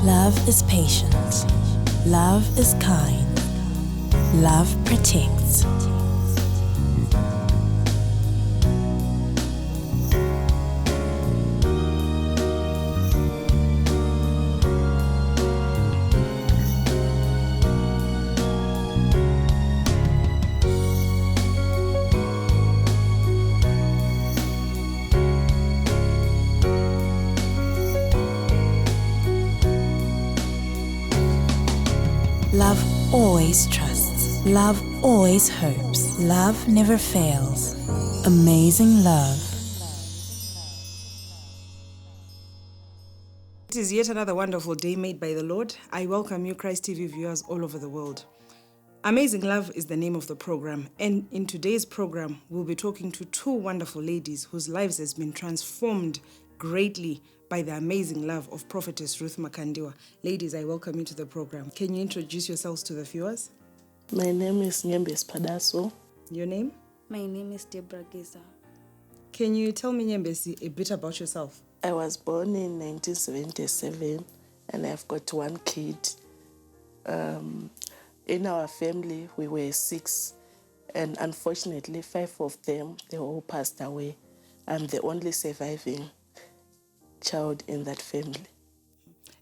Love is patient. Love is kind. Love protects. Love always trusts. Love always hopes. Love never fails. Amazing love. It is yet another wonderful day made by the Lord. I welcome you, Christ TV viewers all over the world. Amazing Love is the name of the program, and in today's program, we'll be talking to two wonderful ladies whose lives has been transformed greatly by the amazing love of Prophetess Ruth Makandiwa. Ladies, I welcome you to the program. Can you introduce yourselves to the viewers? My name is Nyembes Padaso. Your name? My name is Deborah Geza. Can you tell me, Nyembesi, a bit about yourself? I was born in 1977 and I've got one kid. In our family, we were 6, and unfortunately 5 of them, they all passed away. I'm the only surviving child in that family.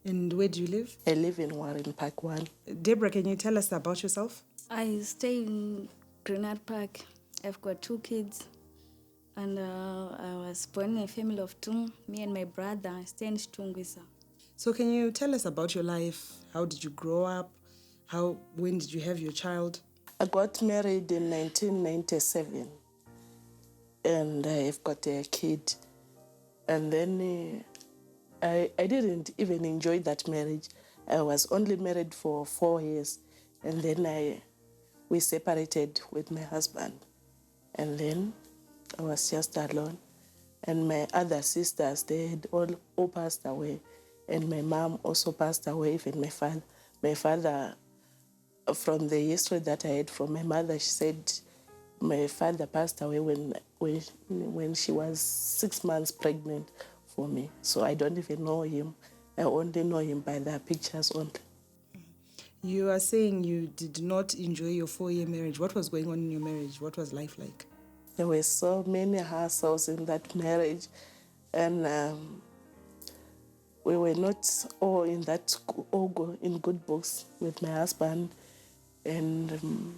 And where do you live? I live in Warren Park 1. Deborah, can you tell us about yourself? I stay in Grenard Park. I've got 2 kids. And I was born in a family of 2. Me and my brother stay in Stungwisa. So can you tell us about your life? How did you grow up? When did you have your child? I got married in 1997 and I've got a kid. And then I didn't even enjoy that marriage. I was only married for 4 years, and then we separated with my husband. And then I was just alone. And my other sisters, they had all passed away. And my mom also passed away, even my father. My father, from the history that I had from my mother, she said my father passed away when she was 6 months pregnant for me. So I don't even know him. I only know him by the pictures only. You are saying you did not enjoy your 4-year marriage. What was going on in your marriage? What was life like? There were so many hassles in that marriage, and we were not all in good books with my husband. And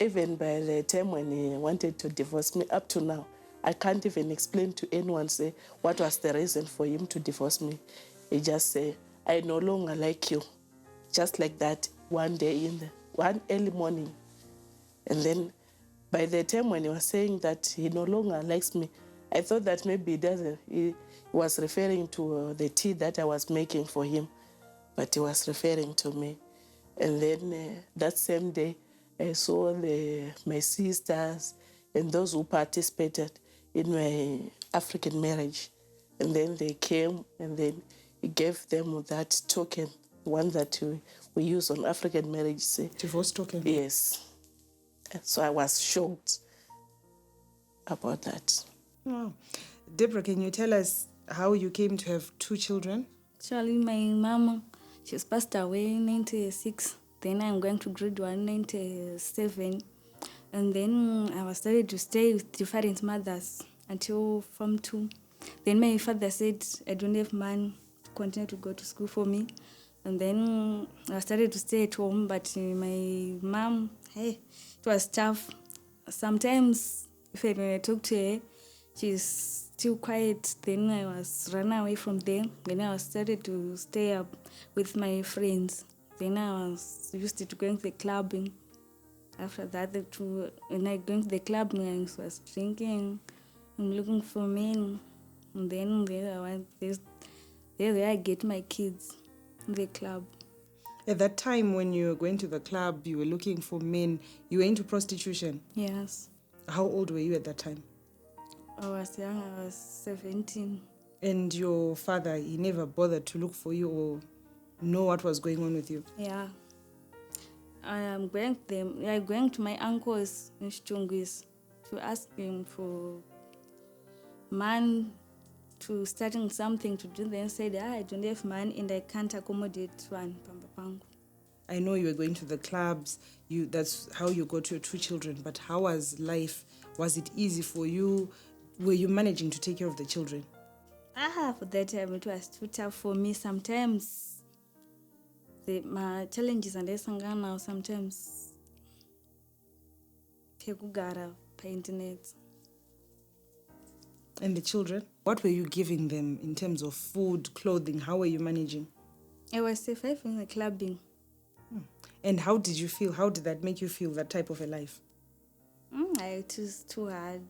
even by the time when he wanted to divorce me, up to now, I can't even explain to anyone, say, what was the reason for him to divorce me. He just say, I no longer like you. Just like that, one day one early morning. And then by the time when he was saying that he no longer likes me, I thought that maybe he was referring to the tea that I was making for him, but he was referring to me. And then that same day, I saw my sisters and those who participated in my African marriage. And then they came, and then he gave them that token, one that we use on African marriage. Divorce token? Yes. So I was shocked about that. Wow. Deborah, can you tell us how you came to have 2 children? Actually, my mom, she's passed away in 96. Then I'm going to grade 1, 97. And then I was started to stay with different mothers until Form 2. Then my father said, I don't have money to continue to go to school for me. And then I started to stay at home, but my mom, it was tough. Sometimes when I talk to her, she's still quiet. Then I was run away from there. Then I started to stay up with my friends. Then I was used to going to the clubbing. After that, when I going to the club, I was drinking and looking for men. And then there I get my kids in the club. At that time when you were going to the club, you were looking for men, you were into prostitution? Yes. How old were you at that time? I was young, I was 17. And your father, he never bothered to look for you or know what was going on with you? Yeah. I'm going to my uncle's in Stungwis to ask him for man to starting something to do, then said, I don't have money and I can't accommodate one. Pangu. I know you were going to the clubs. That's how you got your 2 children. But how was life? Was it easy for you? Were you managing to take care of the children? For that time it was too tough for me. Sometimes my challenges and now sometimes pekugara pa internet. And the children? What were you giving them in terms of food, clothing? How were you managing? I was surviving the clubbing. And how did you feel? How did that make you feel, that type of a life? It was too hard.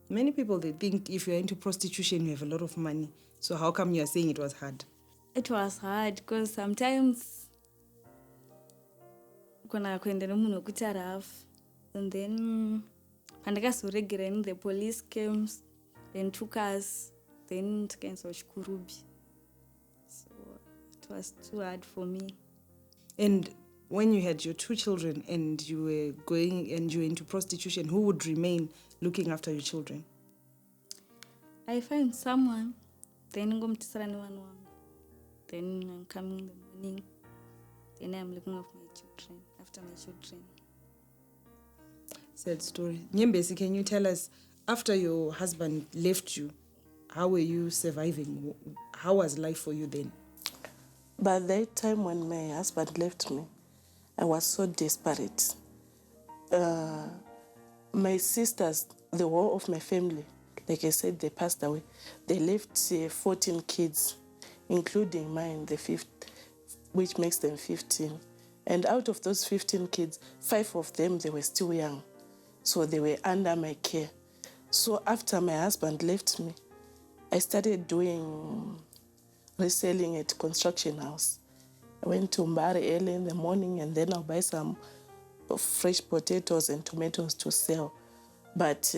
Many people, they think if you're into prostitution, you have a lot of money. So how come you're saying it was hard? It was hard because sometimes kuna kwenda nomunhu wekuti rough, and then pandakazoregerani the police came, then took us, then tikaendeswa kuchikurubi. So it was too hard for me. And when you had your 2 children and you were going and you were into prostitution, who would remain looking after your children? I find someone, then ngomtisara nevanhu vangu, then I'm coming in the morning, then I'm looking after my children. Sad story. Nyembesi, can you tell us, after your husband left you, how were you surviving? How was life for you then? By that time when my husband left me, I was so desperate. My sisters, the whole of my family, like I said, they passed away. They left 14 kids, including mine, the 5th, which makes them 15. And out of those 15 kids, 5 of them, they were still young. So they were under my care. So after my husband left me, I started doing reselling at construction house. I went to Mbari early in the morning, and then I'll buy some fresh potatoes and tomatoes to sell. But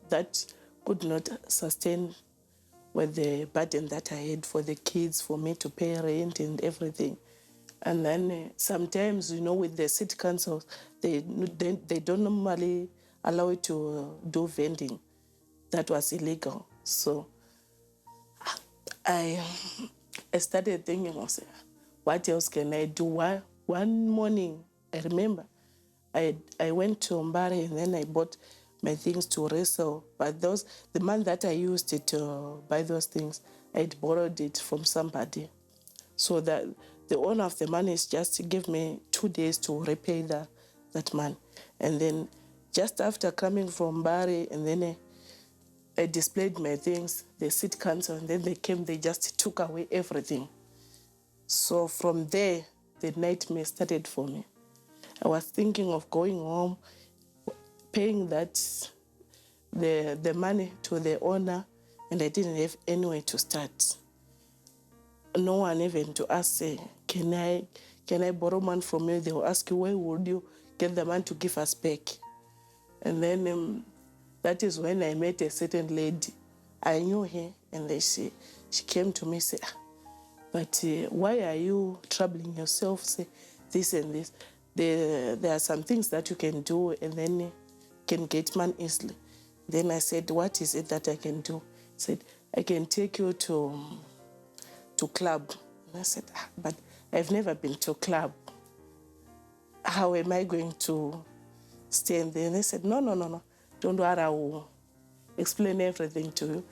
that could not sustain with the burden that I had for the kids, for me to pay rent and everything. And then sometimes, with the city councils, they don't normally allow you to do vending. That was illegal. So I started thinking, what else can I do? One morning, I remember, I went to Mbari and then I bought my things to resell. But the money that I used to buy those things, I'd borrowed it from somebody. So that the owner of the money is just to give me 2 days to repay that money. And then just after coming from Mbari, and then I displayed my things, the city council, and then they came, they just took away everything. So from there, the nightmare started for me. I was thinking of going home, paying the money to the owner, and I didn't have anywhere to start. No one even to ask, say, can I borrow money from you? They will ask you, where would you get the money to give us back? And then that is when I met a certain lady. I knew her, and then she came to me and said, but why are you troubling yourself? Say this and this. There are some things that you can do, and then you can get money easily. Then I said, what is it that I can do? He said, I can take you to club. And I said, but I've never been to club. How am I going to stay in there? And they said, no. Don't worry, I will explain everything to you.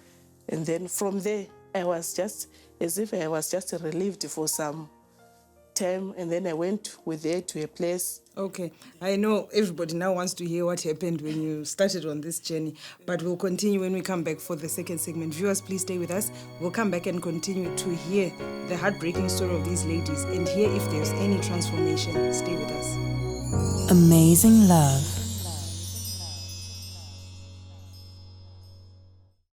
And then from there, I was just as if I was just relieved for some time. And then I went with her to a place. Okay, I know everybody now wants to hear what happened when you started on this journey, but we'll continue when we come back for the second segment. Viewers, please stay with us. We'll come back and continue to hear the heartbreaking story of these ladies and hear if there's any transformation. Stay with us. Amazing love.